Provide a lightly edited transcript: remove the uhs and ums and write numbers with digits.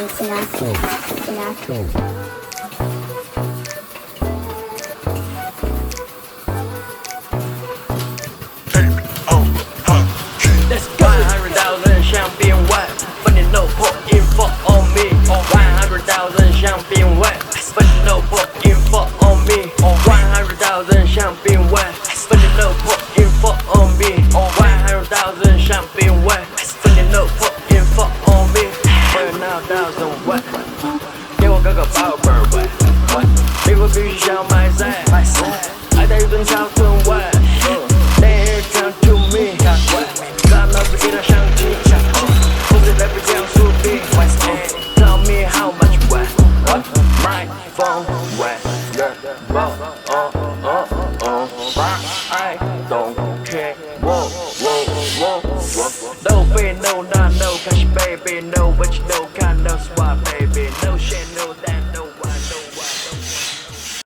Let's go. 100,000香槟味，分你 no put info on me。100,000香槟味，分你 no put info on me。100,000香槟味，分你 no put info on me。100,000香槟味，分你 no put info on me。100,000味，给我个宝贝儿味，礼物必须小买菜，爱带一顿小吨味。Come to me， 看到自己的香气，不是在不讲树皮。Tell me how much wet， my phone wet， I don't care， No fear no not no， 可是 baby no， but you know kind of swap baby no。